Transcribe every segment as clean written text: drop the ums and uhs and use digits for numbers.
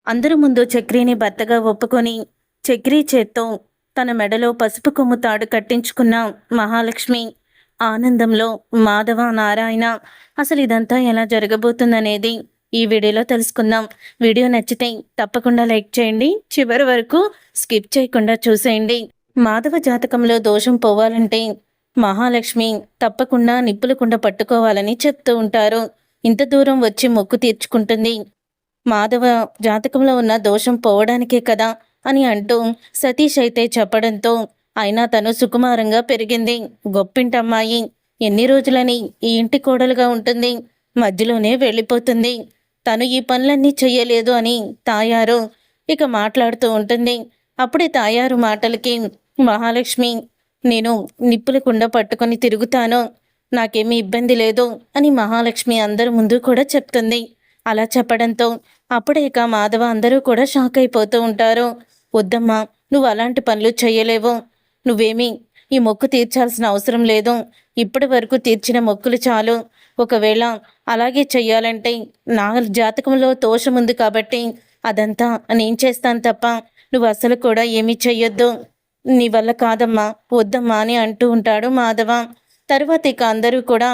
అందరి ముందు చక్రిని భర్తగా ఒప్పుకొని చక్రి చేత్తో తన మెడలో పసుపు కొమ్ము తాడు కట్టించుకున్న మహాలక్ష్మి ఆనందంలో మాధవ నారాయణ అసలు ఇదంతా ఎలా జరగబోతుందనేది ఈ వీడియోలో తెలుసుకుందాం. వీడియో నచ్చితే తప్పకుండా లైక్ చేయండి, చివరి వరకు స్కిప్ చేయకుండా చూసేయండి. మాధవ జాతకంలో దోషం పోవాలంటే మహాలక్ష్మి తప్పకుండా నిప్పుల కుండ పట్టుకోవాలని చెప్తూ ఉంటారు. ఇంత దూరం వచ్చి మొక్కు తీర్చుకుంటుంది. మాధవ జాతకంలో ఉన్న దోషం పోవడానికే కదా అని అంటూ సతీష్ అయితే చెప్పడంతో అయినా తను సుకుమారంగా పెరిగింది, గొప్పింటమ్మాయి, ఎన్ని రోజులని ఈ ఇంటి కోడలుగా ఉంటుంది, మధ్యలోనే వెళ్ళిపోతుంది, తను ఈ పనులన్నీ చెయ్యలేదు అని తాయారు ఇక మాట్లాడుతూ ఉంటుంది. అప్పుడే తాయారు మాటలకి మహాలక్ష్మి, నేను నిప్పుల కుండ పట్టుకొని తిరుగుతాను, నాకేమీ ఇబ్బంది లేదు అని మహాలక్ష్మి అందరి ముందు కూడా చెప్తుంది. అలా చెప్పడంతో అప్పుడే ఇక మాధవ అందరూ కూడా షాక్ అయిపోతూ ఉంటారు. వద్దమ్మా, నువ్వు అలాంటి పనులు చెయ్యలేవు, నువ్వేమీ ఈ మొక్కు తీర్చాల్సిన అవసరం లేదు, ఇప్పటి వరకు తీర్చిన మొక్కులు చాలు, ఒకవేళ అలాగే చెయ్యాలంటే నా జాతకంలో దోషం ఉంది కాబట్టి అదంతా నేను చేస్తాను తప్ప నువ్వు అసలు కూడా ఏమీ చెయ్యొద్దు, నీ వల్ల కాదమ్మా, వద్దమ్మా అని అంటూ ఉంటాడు మాధవ. తర్వాత ఇక అందరూ కూడా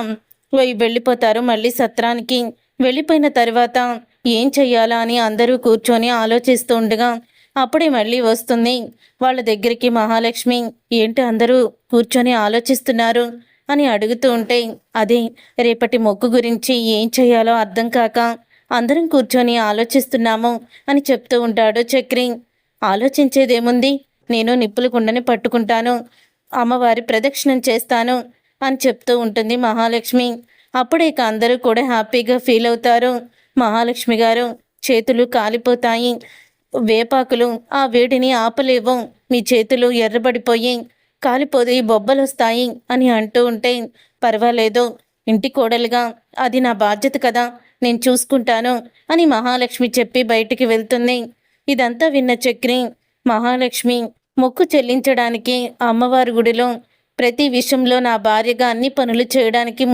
వెళ్ళిపోతారు మళ్ళీ సత్రానికి. వెళ్ళిపోయిన తర్వాత ఏం చెయ్యాలా అని అందరూ కూర్చొని ఆలోచిస్తూ ఉండగా అప్పుడే మళ్ళీ వస్తుంది వాళ్ళ దగ్గరికి మహాలక్ష్మి. ఏంటి అందరూ కూర్చొని ఆలోచిస్తున్నారు అని అడుగుతూ ఉంటే, అదే రేపటి మొక్కు గురించి ఏం చెయ్యాలో అర్థం కాక అందరం కూర్చొని ఆలోచిస్తున్నాము అని చెప్తూ ఉంటాడు చక్రి. ఆలోచించేదేముంది, నేను నిప్పుల కుండని పట్టుకుంటాను, అమ్మవారి ప్రదక్షిణం చేస్తాను అని చెప్తూ ఉంటుంది మహాలక్ష్మి. అప్పుడే ఇక అందరూ కూడా హ్యాపీగా ఫీల్ అవుతారు. మహాలక్ష్మి గారు, చేతులు కాలిపోతాయి, వేపాకులు ఆ వేడిని ఆపలేవు, మీ చేతులు ఎర్రబడిపోయి కాలిపోయి బొబ్బలు వస్తాయి అని అంటూ ఉంటే, పర్వాలేదు, ఇంటి కోడలుగా అది నా బాధ్యత కదా, నేను చూసుకుంటాను అని మహాలక్ష్మి చెప్పి బయటికి వెళ్తుంది. ఇదంతా విన్న చక్రి, మహాలక్ష్మి మొక్కు చెల్లించడానికి అమ్మవారి గుడిలో ప్రతి విషయంలో నా భార్యగా అన్ని పనులు చేయడానికి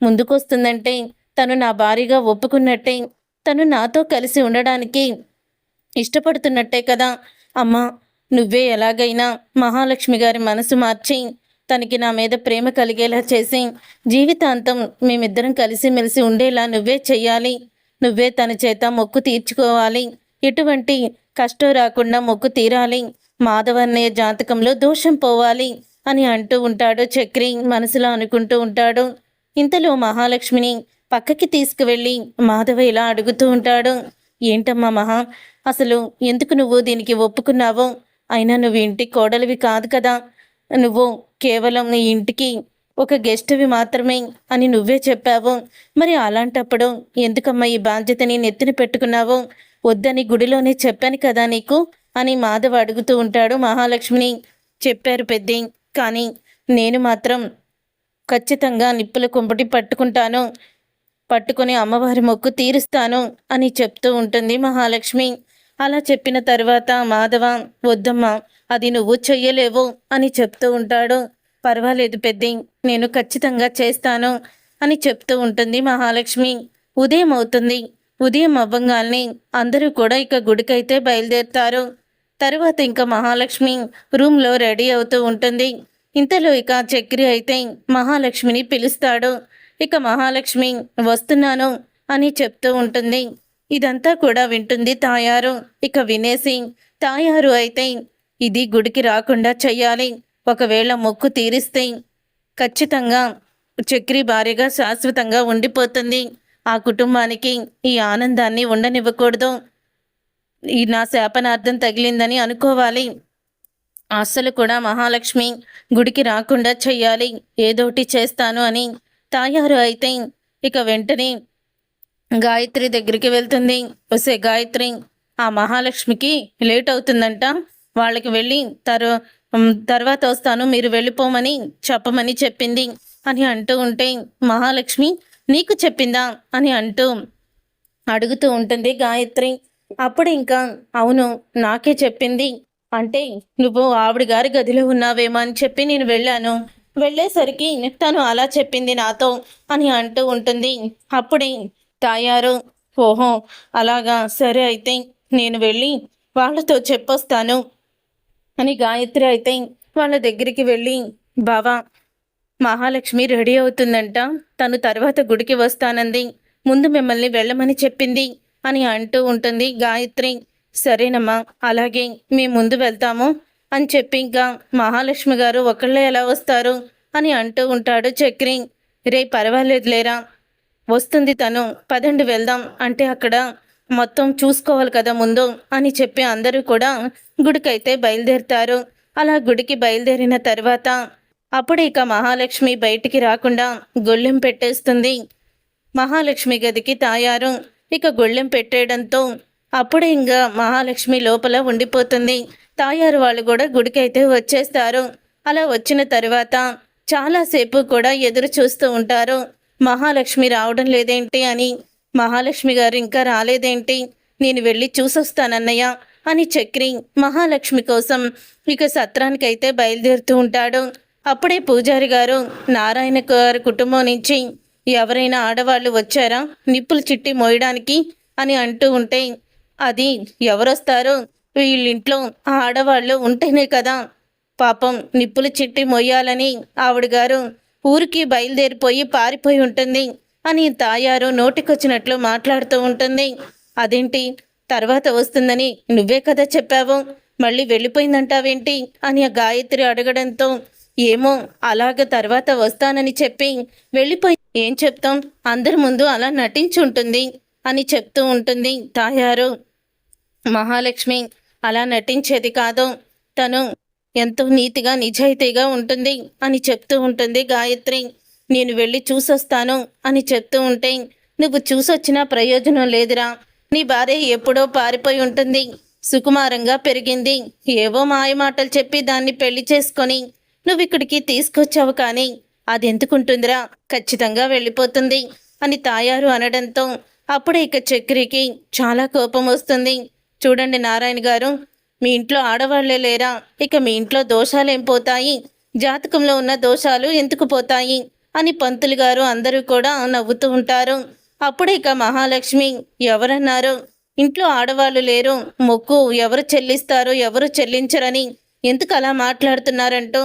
ముందుకొస్తుందంటే తను నా భార్యగా ఒప్పుకున్నట్టే, తను నాతో కలిసి ఉండడానికి ఇష్టపడుతున్నట్టే కదా. అమ్మా, నువ్వే ఎలాగైనా మహాలక్ష్మి గారి మనసు మార్చి తనకి నా మీద ప్రేమ కలిగేలా చేసి జీవితాంతం మేమిద్దరం కలిసిమెలిసి ఉండేలా నువ్వే చెయ్యాలి, నువ్వే తన చేత మొక్కు తీర్చుకోవాలి, ఎటువంటి కష్టం రాకుండా మొక్కు తీరాలి, మాధవన్నయ్య జాతకంలో దోషం పోవాలి అని అంటూ ఉంటాడు చక్రి మనసులో అనుకుంటూ ఉంటాడు. ఇంతలో మహాలక్ష్మిని పక్కకి తీసుకువెళ్ళి మాధవ ఇలా అడుగుతూ ఉంటాడు. ఏంటమ్మా మహా, అసలు ఎందుకు నువ్వు దీనికి ఒప్పుకున్నావో, అయినా నువ్వు ఇంటి కోడలివి కాదు కదా, నువ్వు కేవలం నీ ఇంటికి ఒక గెస్ట్వి మాత్రమే అని నువ్వే చెప్పావు, మరి అలాంటప్పుడు ఎందుకమ్మా ఈ బాధ్యతని నెత్తిన పెట్టుకున్నావు, వద్దని గుడిలోనే చెప్పాను కదా నీకు అని మాధవ అడుగుతూ ఉంటాడు మహాలక్ష్మిని. చెప్పారు పెద్ది, కానీ నేను మాత్రం ఖచ్చితంగా నిప్పుల కుంపటి పట్టుకొని అమ్మవారి మొక్కు తీరుస్తాను అని చెప్తూ ఉంటుంది మహాలక్ష్మి. అలా చెప్పిన తర్వాత మాధవ, వద్దమ్మా, అది నువ్వు చెయ్యలేవు అని చెప్తూ ఉంటాడు. పర్వాలేదు పెద్ది, నేను ఖచ్చితంగా చేస్తాను అని చెప్తూ ఉంటుంది మహాలక్ష్మి. ఉదయం అవుతుంది. ఉదయం అవ్వంగాల్ని అందరూ కూడా ఇక గుడికైతే బయలుదేరుతారు. తర్వాత ఇంకా మహాలక్ష్మి రూమ్లో రెడీ అవుతూ ఉంటుంది. ఇంతలో ఇక చక్రి అయితే మహాలక్ష్మిని పిలుస్తాడు. ఇక మహాలక్ష్మి వస్తున్నాను అని చెప్తూ ఉంటుంది. ఇదంతా కూడా వింటుంది తాయారు. ఇక వినేసి తాయారు అయితే, ఇది గుడికి రాకుండా చెయ్యాలి, ఒకవేళ మొక్కు తీరిస్తే ఖచ్చితంగా చక్రి భార్యగా శాశ్వతంగా ఉండిపోతుంది, ఆ కుటుంబానికి ఈ ఆనందాన్ని ఉండనివ్వకూడదు, ఈ నా శాపనార్థం తగిలిందని అనుకోవాలి, అస్సలు కూడా మహాలక్ష్మి గుడికి రాకుండా చెయ్యాలి, ఏదోటి చేస్తాను అని తాయారు అయితే ఇక వెంటనే గాయత్రి దగ్గరికి వెళ్తుంది. వసే గాయత్రి, ఆ మహాలక్ష్మికి లేట్ అవుతుందంట, వాళ్ళకి వెళ్ళి తర్వాత వస్తాను, మీరు వెళ్ళిపోమని చెప్పమని చెప్పింది అని అంటూ ఉంటే, మహాలక్ష్మి నీకు చెప్పిందా అని అడుగుతూ ఉంటుంది గాయత్రి. అప్పుడు ఇంకా, అవును నాకే చెప్పింది, అంటే నువ్వు ఆవిడ గారి గదిలో ఉన్నావేమో అని చెప్పి నేను వెళ్ళాను, వెళ్ళేసరికి తను అలా చెప్పింది నాతో అని అంటూ ఉంటుంది. అప్పుడే తాయారు, ఓహో! అలాగా, సరే అయితే నేను వెళ్ళి వాళ్ళతో చెప్పొస్తాను అని గాయత్రి అయితే వాళ్ళ దగ్గరికి వెళ్ళి, బావా, మహాలక్ష్మి రెడీ అవుతుందంట. తను తర్వాత గుడికి వస్తానంది. ముందు మిమ్మల్ని వెళ్ళమని చెప్పింది అని అంటూ ఉంటుంది గాయత్రి. సరేనమ్మా, అలాగే మేము ముందు వెళ్తాము అని చెప్పి ఇంకా మహాలక్ష్మి గారు ఒకళ్ళే ఎలా వస్తారు అని అంటూ ఉంటాడు చక్రి. రే పర్వాలేదులేరా, వస్తుంది తను, పదండి వెళ్దాం అంటే అక్కడ మొత్తం చూసుకోవాలి కదా ముందు అని చెప్పి అందరూ కూడా గుడికైతే బయలుదేరుతారు. అలా గుడికి బయలుదేరిన తర్వాత అప్పుడు ఇక మహాలక్ష్మి బయటికి రాకుండా గొళ్ళెం పెట్టేస్తుంది. మహాలక్ష్మి గదికి తాయారు ఇక గొళ్ళెం పెట్టేయడంతో అప్పుడే ఇంకా మహాలక్ష్మి లోపల ఉండిపోతుంది. తాయారు వాళ్ళు కూడా గుడికైతే వచ్చేస్తారు. అలా వచ్చిన తర్వాత చాలాసేపు కూడా ఎదురు చూస్తూ ఉంటారు. మహాలక్ష్మి రావడం లేదేంటి అని. మహాలక్ష్మి గారు ఇంకా రాలేదేంటి, నేను వెళ్ళి చూసొస్తానన్నయ్య అని చక్రి మహాలక్ష్మి కోసం ఇక సత్రానికైతే బయలుదేరుతూ ఉంటాడు. అప్పుడే పూజారి గారు నారాయణ గారి కుటుంబం నుంచి ఎవరైనా ఆడవాళ్ళు వచ్చారా నిప్పులు చిట్టి మోయడానికి అని అంటూ ఉంటే, అది ఎవరొస్తారు, వీళ్ళింట్లో ఆ ఆడవాళ్ళు ఉంటేనే కదా పాపం నిప్పులు చిట్టి మొయ్యాలని ఆవిడ గారు ఊరికి బయలుదేరిపోయి పారిపోయి ఉంటుంది అని తాయారు నోటికొచ్చినట్లు మాట్లాడుతూ ఉంటుంది. అదేంటి, తర్వాత వస్తుందని నువ్వే కదా చెప్పావు, మళ్ళీ వెళ్ళిపోయిందంటావేంటి అని ఆ గాయత్రి అడగడంతో, ఏమో అలాగ తర్వాత వస్తానని చెప్పి వెళ్ళిపోయి ఏం చెప్తాం, అందరి ముందు అలా నటించి ఉంటుంది అని చెప్తూ ఉంటుంది తాయారు. మహాలక్ష్మి అలా నటించేది కాదు, తను ఎంతో నీతిగా నిజాయితీగా ఉంటుంది అని చెప్తూ ఉంటుంది గాయత్రి. నేను వెళ్ళి చూసొస్తాను అని చెప్తూ ఉంటే, నువ్వు చూసొచ్చినా ప్రయోజనం లేదురా, నీ భార్య ఎప్పుడో పారిపోయి ఉంటుంది, సుకుమారంగా పెరిగింది, ఏవో మాయమాటలు చెప్పి దాన్ని పెళ్లి చేసుకొని నువ్వు ఇక్కడికి తీసుకొచ్చావు, కానీ అది ఎందుకుంటుందిరా, ఖచ్చితంగా వెళ్ళిపోతుంది అని తాయారు అనడంతో అప్పుడే ఇక చక్రికి చాలా కోపం వస్తుంది. చూడండి నారాయణ గారు, మీ ఇంట్లో ఆడవాళ్లే లేరా, ఇక మీ ఇంట్లో దోషాలేం పోతాయి, జాతకంలో ఉన్న దోషాలు ఎందుకు పోతాయి అని పంతులు గారు అందరూ కూడా నవ్వుతూ ఉంటారు. అప్పుడే ఇక మహాలక్ష్మి, ఎవరన్నారు ఇంట్లో ఆడవాళ్ళు లేరు, మొక్కు ఎవరు చెల్లిస్తారో ఎవరు చెల్లించరని ఎందుకు అలా మాట్లాడుతున్నారంటూ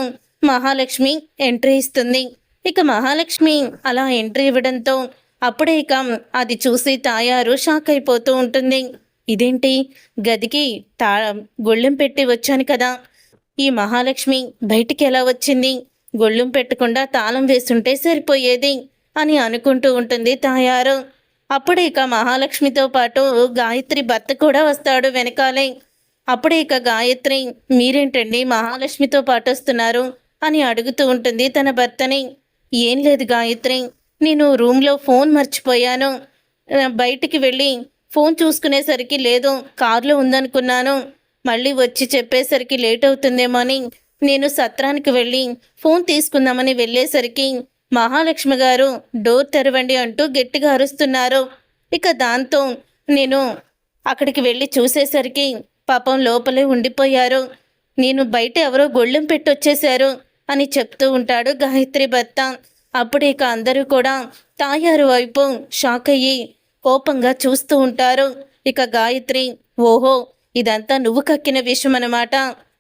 మహాలక్ష్మి ఎంట్రీ ఇస్తుంది. ఇక మహాలక్ష్మి అలా ఎంట్రీ ఇవ్వడంతో అప్పుడే ఇక అది చూసి తాయారు షాక్ అయిపోతూ ఉంటుంది. ఇదేంటి, గదికి గొళ్ళెం పెట్టి వచ్చాను కదా, ఈ మహాలక్ష్మి బయటికి ఎలా వచ్చింది, గొళ్ళెం పెట్టకుండా తాళం వేస్తుంటే సరిపోయేది అని అనుకుంటూ ఉంటుంది తాయారు. అప్పుడే ఇక మహాలక్ష్మితో పాటు గాయత్రి భర్త కూడా వస్తాడు వెనకాలే. అప్పుడే ఇక గాయత్రి, మీరేంటండి మహాలక్ష్మితో పాటు వస్తున్నారు అని అడుగుతూ ఉంటుంది తన భర్తని. ఏం లేదు గాయత్రి, నేను రూమ్లో ఫోన్ మర్చిపోయాను, బయటికి వెళ్ళి ఫోన్ చూసుకునేసరికి లేదు, కారులో ఉందనుకున్నాను, మళ్ళీ వచ్చి చెప్పేసరికి లేట్ అవుతుందేమో అని నేను సత్రానికి వెళ్ళి ఫోన్ తీసుకుందామని వెళ్ళేసరికి మహాలక్ష్మి గారు డోర్ తెరవండి అంటూ గట్టిగా అరుస్తున్నారు. ఇక దాంతో నేను అక్కడికి వెళ్ళి చూసేసరికి పాపం లోపలే ఉండిపోయారు, నేను బయట ఎవరో గొళ్ళెం పెట్టొచ్చేశారు అని చెప్తూ ఉంటాడు గాయత్రి భర్త. అప్పుడు ఇక అందరూ కూడా తాయారు వైపు షాక్ అయ్యి కోపంగా చూస్తూ ఉంటారు. ఇక గాయత్రి, ఓహో ఇదంతా నువ్వు కక్కిన విషయం అన్నమాట,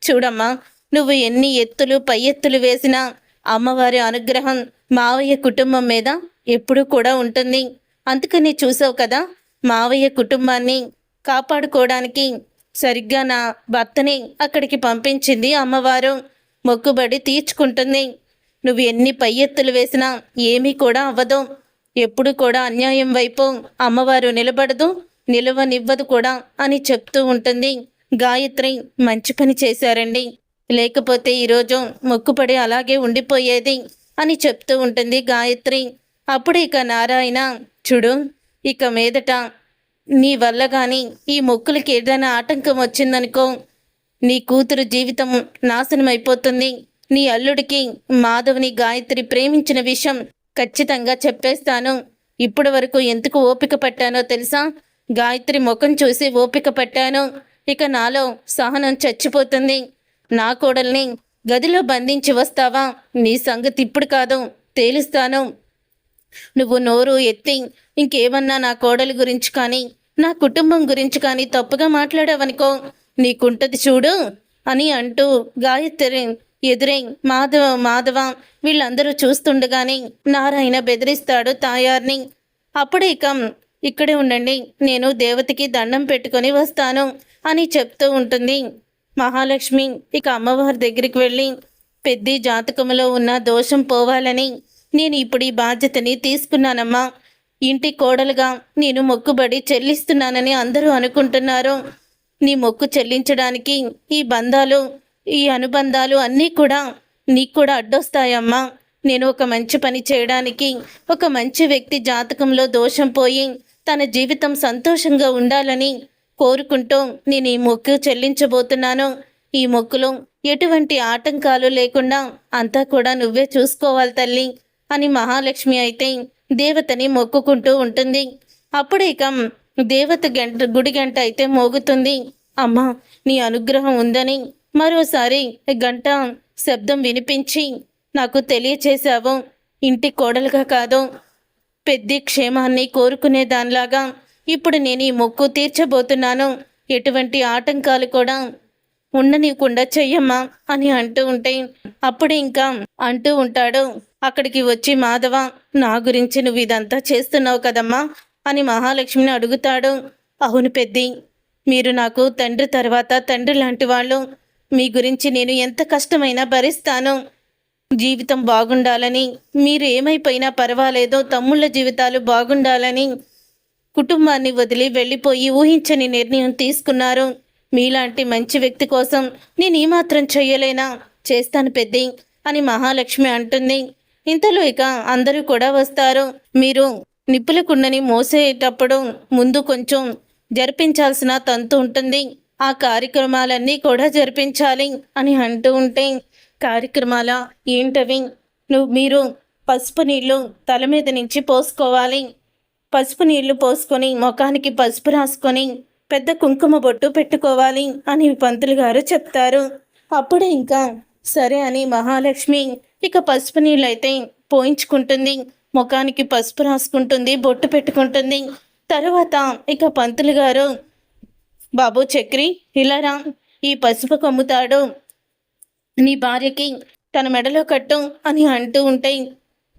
చూడమ్మా, నువ్వు ఎన్ని ఎత్తులు పై ఎత్తులు వేసినా అమ్మవారి అనుగ్రహం మావయ్య కుటుంబం మీద ఎప్పుడూ కూడా ఉంటుంది, అందుకని చూసావు కదా, మావయ్య కుటుంబాన్ని కాపాడుకోవడానికి సరిగ్గా నా భర్తని అక్కడికి పంపించింది అమ్మవారు, మొక్కుబడి తీర్చుకుంటుంది, నువ్వు ఎన్ని పై ఎత్తులు వేసినా ఏమీ కూడా అవ్వదు, ఎప్పుడు కూడా అన్యాయం వైపు అమ్మవారు నిలబడదు, నిలవనివ్వదు కూడా అని చెప్తూ ఉంటుంది గాయత్రి. మంచి పని చేశారండి, లేకపోతే ఈరోజు మొక్కుపడి అలాగే ఉండిపోయేది అని చెప్తూ ఉంటుంది గాయత్రి. అప్పుడు ఇక నారాయణ, చూడు, ఇక మీదట నీ వల్ల కానీ ఈ మొక్కులకి ఏదైనా ఆటంకం వచ్చిందనుకో, నీ కూతురు జీవితం నాశనం అయిపోతుంది, నీ అల్లుడికి మాధవ్ని గాయత్రి ప్రేమించిన విషయం ఖచ్చితంగా చెప్పేస్తాను. ఇప్పటి వరకు ఎందుకు ఓపిక పట్టానో తెలుసా, గాయత్రి ముఖం చూసి ఓపిక పట్టాను, ఇక నాలో సహనం చచ్చిపోతుంది, నా కోడల్ని గదిలో బంధించి వస్తావా, నీ సంగతి ఇప్పుడు కాదు తేలుస్తాను, నువ్వు నోరు ఎత్తి ఇంకేమన్నా నా కోడలి గురించి కానీ నా కుటుంబం గురించి కానీ తప్పుగా మాట్లాడావనుకో నీకుంటది చూడు అని అంటూ గాయత్రి ఎదురై మాధవ మాధవ వీళ్ళందరూ చూస్తుండగానే నారాయణ బెదిరిస్తాడు తాయార్ని. అప్పుడే ఇక్కడే ఉండండి, నేను దేవతకి దండం పెట్టుకొని వస్తాను అని చెప్తూ ఉంటుంది మహాలక్ష్మి. అమ్మవారి దగ్గరికి వెళ్ళి పెద్ద జాతకంలో ఉన్న దోషం పోవాలని నేను ఇప్పుడు ఈ బాధ్యతని తీసుకున్నానమ్మా. ఇంటి కోడలుగా నేను మొక్కుబడి చెల్లిస్తున్నానని అందరూ అనుకుంటున్నారు. నీ మొక్కు చెల్లించడానికి ఈ బంధాలు ఈ అనుబంధాలు అన్నీ కూడా నీకు కూడా అడ్డొస్తాయమ్మా. నేను ఒక మంచి పని చేయడానికి ఒక మంచి వ్యక్తి జాతకంలో దోషం పోయి తన జీవితం సంతోషంగా ఉండాలని కోరుకుంటూ నేను ఈ మొక్కు చెల్లించబోతున్నాను. ఈ మొక్కులో ఎటువంటి ఆటంకాలు లేకుండా అంతా కూడా నువ్వే చూసుకోవాలి తల్లి అని మహాలక్ష్మి అయితే దేవతని మొక్కుకుంటూ ఉంటుంది. అప్పుడే దేవత గుడి గంట అయితే మోగుతుంది. అమ్మా, నీ అనుగ్రహం ఉందని మరోసారి గంట శబ్దం వినిపించి నాకు తెలియచేశావు. ఇంటి కోడలుగా కాదు, పెద్ద క్షేమాన్ని కోరుకునే దానిలాగా ఇప్పుడు నేను ఈ మొక్కు తీర్చబోతున్నాను. ఎటువంటి ఆటంకాలు కూడా ఉండనీయకుండా చెయ్యమ్మా అని అంటూ ఉంటే అప్పుడే అంటూ ఉంటాడు అక్కడికి వచ్చి మాధవ, నా గురించి నువ్వు ఇదంతా చేస్తున్నావు కదమ్మా అని మహాలక్ష్మిని అడుగుతాడు. అవును పెద్ది, మీరు నాకు తండ్రి తర్వాత తండ్రి లాంటి వాళ్ళు. మీ గురించి నేను ఎంత కష్టమైనా భరిస్తాను. జీవితం బాగుండాలని, మీరు ఏమైపోయినా పర్వాలేదో తమ్ముళ్ళ జీవితాలు బాగుండాలని కుటుంబాన్ని వదిలి వెళ్ళిపోయి ఊహించని నిర్ణయం తీసుకున్నారు. మీలాంటి మంచి వ్యక్తి కోసం నేను ఏమాత్రం చెయ్యలేనా? చేస్తాను పెద్ది అని మహాలక్ష్మి అంటుంది. ఇంతలో అందరూ కూడా వస్తారు. మీరు నిప్పుల కుండని మోసేటప్పుడు ముందు కొంచెం జరిపించాల్సిన తంతు ఉంటుంది. ఆ కార్యక్రమాలన్నీ కూడా జరిపించాలి అని అంటూ ఉంటే కార్యక్రమాల ఏంటవి? మీరు పసుపు నీళ్ళు తల మీద నుంచి పోసుకోవాలి. పసుపు నీళ్లు పోసుకొని ముఖానికి పసుపు రాసుకొని పెద్ద కుంకుమ బొట్టు పెట్టుకోవాలి అని పంతులు గారు చెప్తారు. అప్పుడే సరే అని మహాలక్ష్మి పసుపు నీళ్ళు అయితే పోయించుకుంటుంది. ముఖానికి పసుపు రాసుకుంటుంది, బొట్టు పెట్టుకుంటుంది. తర్వాత పంతులు గారు, బాబు చక్రి ఇలా రా, ఈ పసుపు కమ్ముతాడు నీ భార్యకి తన మెడలో కట్టు అని అంటూ ఉంటే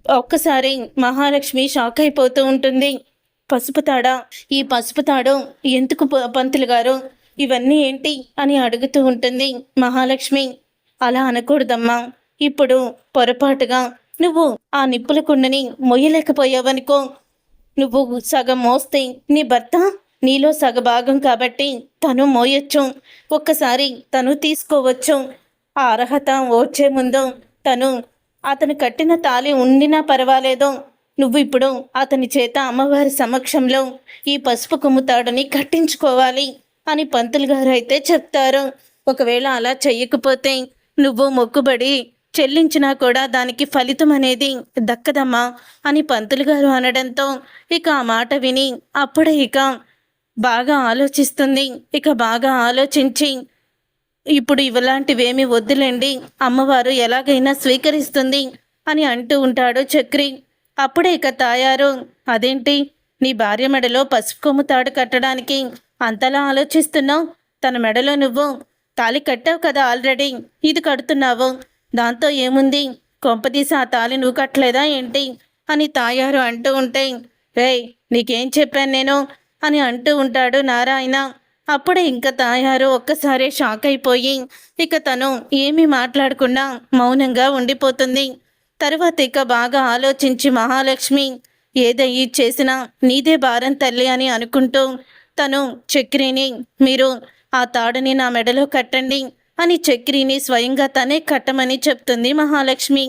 ఒక్కసారి మహాలక్ష్మి షాక్ అయిపోతూ ఉంటుంది. పసుపు తాడా? ఈ పసుపు తాడు ఎందుకు పంతులు గారు? ఇవన్నీ ఏంటి అని అడుగుతూ ఉంటుంది మహాలక్ష్మి. అలా అనకూడదమ్మా. ఇప్పుడు పొరపాటుగా నువ్వు ఆ నిప్పుల కుండని మొయ్యలేకపోయావనుకో, నువ్వు సగం మోస్తే నీ భర్త నీలో సగభాగం కాబట్టి తను మోయొచ్చు, ఒక్కసారి తను తీసుకోవచ్చు. ఆ అర్హత వచ్చే ముందు అతను కట్టిన తాళి ఉండినా పర్వాలేదు, నువ్వు ఇప్పుడు అతని చేత అమ్మవారి సమక్షంలో ఈ పసుపు కుమ్ముతాడని కట్టించుకోవాలి అని పంతులు గారు అయితే చెప్తారు. ఒకవేళ అలా చెయ్యకపోతే నువ్వు మొక్కుబడి చెల్లించినా కూడా దానికి ఫలితం అనేది దక్కదమ్మా అని పంతులు గారు అనడంతో ఆ మాట విని అప్పుడే బాగా ఆలోచిస్తుంది. బాగా ఆలోచించి ఇప్పుడు ఇలాంటివేమీ వద్దులేండి, అమ్మవారు ఎలాగైనా స్వీకరిస్తుంది అని అంటూ ఉంటాడు చక్రి. అప్పుడే తాయారు, అదేంటి నీ భార్య మెడలో పసుపు కొమ్ము తాడు కట్టడానికి అంతలా ఆలోచిస్తున్నావు? తన మెడలో నువ్వు తాళి కట్టావు కదా ఆల్రెడీ, ఇది కడుతున్నావు, దాంతో ఏముంది? కొంపదీసి ఆ తాళి నువ్వు కట్టలేదా ఏంటి అని తాయారు అంటూ ఉంటే, రేయ్ నీకేం చెప్పాను నేను అని అంటూ ఉంటాడు నారాయణ. అప్పుడే తాయారు ఒక్కసారి షాక్ అయిపోయి తను ఏమీ మాట్లాడకుండా మౌనంగా ఉండిపోతుంది. తర్వాత బాగా ఆలోచించి మహాలక్ష్మి, ఏదయ్యి చేసినా నీదే భారం తల్లి అని అనుకుంటూ తను చక్రిని, మీరు ఆ తాడుని నా మెడలో కట్టండి అని చక్రిని స్వయంగా తనే కట్టమని చెప్తుంది మహాలక్ష్మి.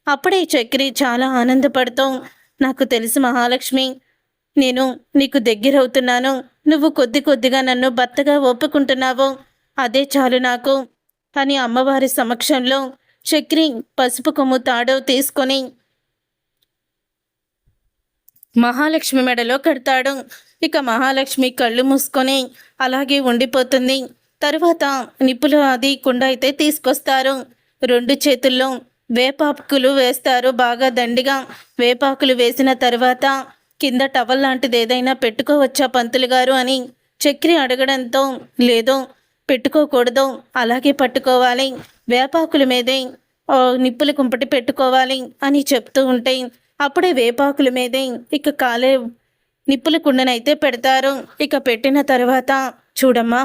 అప్పుడే చక్రి చాలా ఆనందపడుతూ, నాకు తెలుసు మహాలక్ష్మి, నేను నీకు దగ్గరవుతున్నాను, నువ్వు కొద్ది కొద్దిగా నన్ను భర్తగా ఒప్పుకుంటున్నావు, అదే చాలు నాకు అని అమ్మవారి సమక్షంలో చక్రి పసుపు కొమ్ము తాడు తీసుకొని మహాలక్ష్మి మెడలో కడతాడు. మహాలక్ష్మి కళ్ళు మూసుకొని అలాగే ఉండిపోతుంది. తరువాత నిప్పులు అది కుండ అయితే తీసుకొస్తారు. 2 చేతుల్లో వేపాకులు వేస్తారు, బాగా దండిగా వేపాకులు వేసిన తర్వాత కింద టవల్ లాంటిది ఏదైనా పెట్టుకోవచ్చా పంతులు గారు అని చక్రి అడగడంతో, లేదో పెట్టుకోకూడదు, అలాగే పట్టుకోవాలి, వేపాకుల మీదే నిప్పుల కుంపటి పెట్టుకోవాలి అని చెప్తూ ఉంటే, అప్పుడే వేపాకుల మీదే ఇక కాలే నిప్పుల కుండనైతే పెడతారు. ఇక పెట్టిన తర్వాత, చూడమ్మా,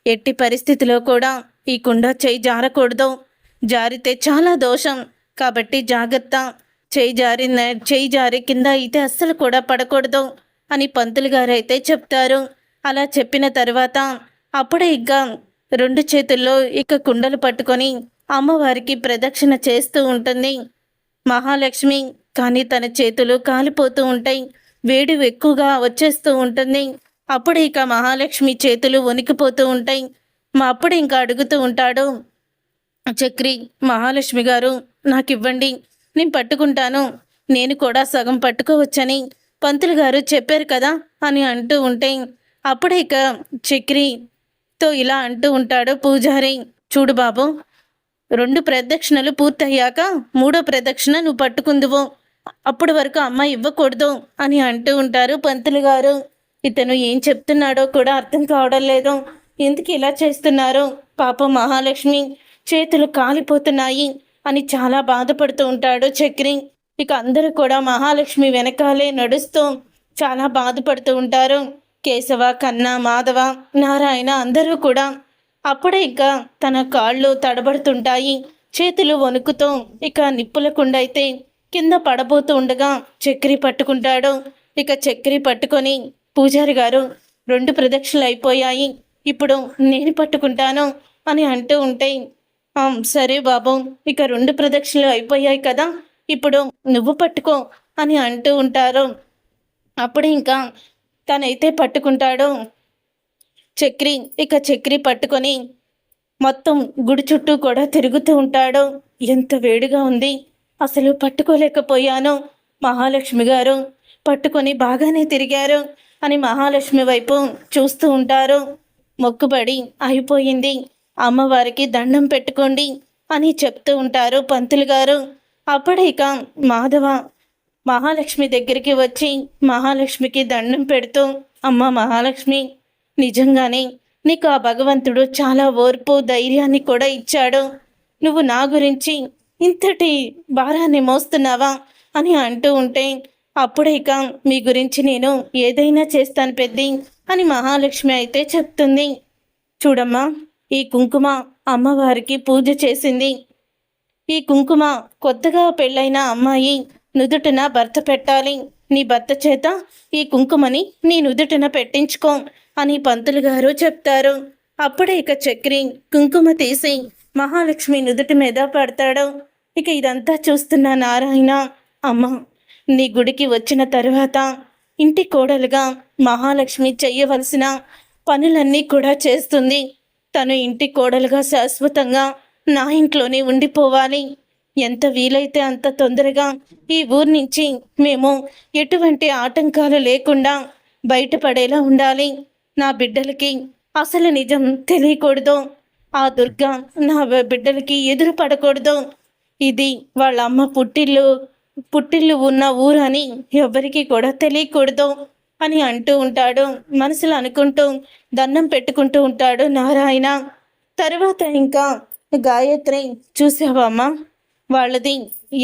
ఎట్టి పరిస్థితిలో కూడా ఈ కుండ చేయి జారకూడదు, జారితే చాలా దోషం, కాబట్టి జాగ్రత్త, చేయి జారి కింద అయితే అస్సలు కూడా పడకూడదు అని పంతులు గారు అయితే చెప్తారు. అలా చెప్పిన తర్వాత అప్పుడే ఇక 2 చేతుల్లో ఇక కుండలు పట్టుకొని అమ్మవారికి ప్రదక్షిణ చేస్తూ ఉంటుంది మహాలక్ష్మి. కానీ తన చేతులు కాలిపోతూ ఉంటాయి, వేడి ఎక్కువగా వచ్చేస్తూ ఉంటుంది. అప్పుడు ఇక మహాలక్ష్మి చేతులు వణికిపోతూ ఉంటాయి. అప్పుడు ఇంకా అడుగుతూ ఉంటాడు చక్రి, మహాలక్ష్మి గారు నాకు ఇవ్వండి, నేను పట్టుకుంటాను, నేను కూడా సగం పట్టుకోవచ్చని పంతులు గారు చెప్పారు కదా అని అంటూ ఉంటే, అప్పుడే ఇక చక్రితో ఇలా అంటూ ఉంటాడు పూజారి, చూడు బాబు, 2 ప్రదక్షిణలు పూర్తయ్యాక 3వ ప్రదక్షిణ నువ్వు పట్టుకుందువు, అప్పటి వరకు అమ్మ ఇవ్వకూడదు అని అంటూ ఉంటారు పంతులు గారు. ఇతను ఏం చెప్తున్నాడో కూడా అర్థం కావడం లేదు. ఎందుకు ఇలా చేస్తున్నారు, పాపం మహాలక్ష్మి చేతులు కాలిపోతున్నాయి అని చాలా బాధపడుతూ ఉంటాడు చక్రి. ఇక అందరూ కూడా మహాలక్ష్మి వెనకాలే నడుస్తూ చాలా బాధపడుతూ ఉంటారు. కేశవ, కన్న, మాధవ, నారాయణ అందరూ కూడా. అప్పుడే ఇక తన కాళ్ళు తడబడుతుంటాయి, చేతులు వణుకుతూ ఇక నిప్పుల కుండ అయితే కింద పడబోతూ ఉండగా చక్రి పట్టుకుంటాడు. ఇక చక్రి పట్టుకొని, పూజారి గారు 2 ప్రదక్షిణలు అయిపోయాయి, ఇప్పుడు నేను పట్టుకుంటాను అని అంటూ ఉంటే, సరే బాబు, ఇక 2 ప్రదక్షిణలు అయిపోయాయి కదా, ఇప్పుడు నువ్వు పట్టుకో అని అంటూ ఉంటారు. అప్పుడు ఇంకా తనైతే పట్టుకుంటాడు చక్రి. ఇక చక్రి పట్టుకొని మొత్తం గుడి చుట్టూ కూడా తిరుగుతూ ఉంటాడు. ఎంత వేడిగా ఉంది, అసలు పట్టుకోలేకపోయాను, మహాలక్ష్మి గారు పట్టుకొని బాగానే తిరిగారు అని మహాలక్ష్మి వైపు చూస్తూ ఉంటారు. మొక్కుబడి అయిపోయింది, అమ్మవారికి దండం పెట్టుకోండి అని చెప్తూ ఉంటారు పంతులు గారు. అప్పుడే ఇక మాధవ మహాలక్ష్మి దగ్గరికి వచ్చి మహాలక్ష్మికి దండం పెడుతూ, అమ్మ మహాలక్ష్మి, నిజంగానే నీకు ఆ భగవంతుడు చాలా ఓర్పు, ధైర్యాన్ని కూడా ఇచ్చాడు, నువ్వు నా గురించి ఇంతటి భారాన్ని మోస్తున్నావా అని అంటూ ఉంటే, అప్పుడే ఇక మీ గురించి నేను ఏదైనా చేస్తాను పెద్ది అని మహాలక్ష్మి అయితే చెప్తుంది. చూడమ్మా, ఈ కుంకుమ అమ్మవారికి పూజ చేసింది, ఈ కుంకుమ కొత్తగా పెళ్ళైన అమ్మాయి నుదుటిన భర్త పెట్టాలి, నీ భర్త చేత ఈ కుంకుమని నీ నుదుటిన పెట్టించుకో అని పంతులు గారు చెప్తారు. అప్పుడే ఇక చక్రి కుంకుమ తీసి మహాలక్ష్మి నుదుటి మీద పెడతాడు. ఇక ఇదంతా చూస్తున్న నారాయణ, అమ్మ, నీ గుడికి వచ్చిన తరువాత ఇంటి కోడలుగా మహాలక్ష్మి చెయ్యవలసిన పనులన్నీ కూడా చేస్తుంది, తను ఇంటి కోడలుగా శాశ్వతంగా నా ఇంట్లోనే ఉండిపోవాలి, ఎంత వీలైతే అంత తొందరగా ఈ ఊరి నుంచి మేము ఎటువంటి ఆటంకాలు లేకుండా బయటపడేలా ఉండాలి, నా బిడ్డలకి అసలు నిజం తెలియకూడదు, ఆ దుర్గ నా బిడ్డలకి ఎదురు పడకూడదు, ఇది వాళ్ళ అమ్మ పుట్టిల్లు ఉన్న ఊరని ఎవరికి కూడా తెలియకూడదు అని అంటూ ఉంటాడు. మనసులో అనుకుంటూ దండం పెట్టుకుంటూ ఉంటాడు నారాయణ. తర్వాత ఇంకా గాయత్రి, చూసావమ్మా, వాళ్ళది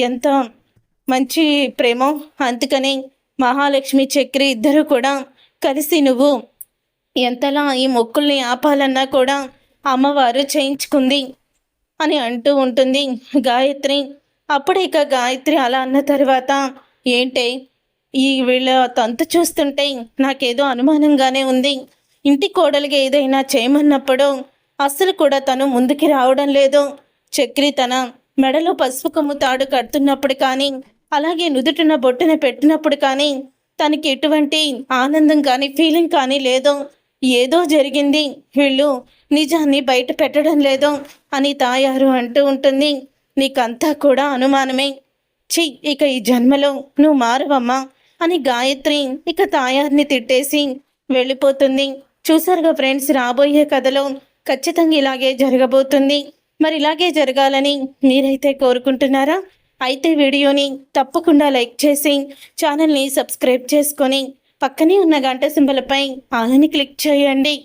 ఎంత మంచి ప్రేమ, అందుకని మహాలక్ష్మి చక్రి ఇద్దరు కూడా కలిసి నువ్వు ఎంతలా ఈ మొక్కుల్ని ఆపాలన్నా కూడా అమ్మవారు చేయించుకుంది అని అంటూ ఉంటుంది గాయత్రి. అప్పుడు ఇక గాయత్రి అలా అన్న తర్వాత, ఏంటే వీళ్ళ తంతు చూస్తుంటే నాకేదో అనుమానంగానే ఉంది, ఇంటి కోడలిగా ఏదైనా చేయమన్నప్పుడు అస్సలు కూడా తను ముందుకి రావడం లేదు, చక్రి తన మెడలో పసుపు కొమ్ము తాడు కడుతున్నప్పుడు కానీ అలాగే నుదుటిన బొట్టున పెట్టినప్పుడు కానీ తనకి ఎటువంటి ఆనందం కానీ ఫీలింగ్ కానీ లేదు, ఏదో జరిగింది, వీళ్ళు నిజాన్ని బయట పెట్టడం లేదు అని తాయారు అంటూ ఉంటుంది. నీకంతా కూడా అనుమానమే, ఇక ఈ జన్మలో నువ్వు మారవమ్మా అని గాయత్రి ఇక తాయారిని తిట్టేసి వెళ్ళిపోతుంది. చూసారుగా ఫ్రెండ్స్, రాబోయే కథలో ఖచ్చితంగా ఇలాగే జరగబోతుంది. మరి ఇలాగే జరగాలని మీరైతే కోరుకుంటున్నారా? అయితే వీడియోని తప్పకుండా లైక్ చేసి ఛానల్ని సబ్స్క్రైబ్ చేసుకొని పక్కనే ఉన్న గంట సింబల్పై ఆలని క్లిక్ చేయండి.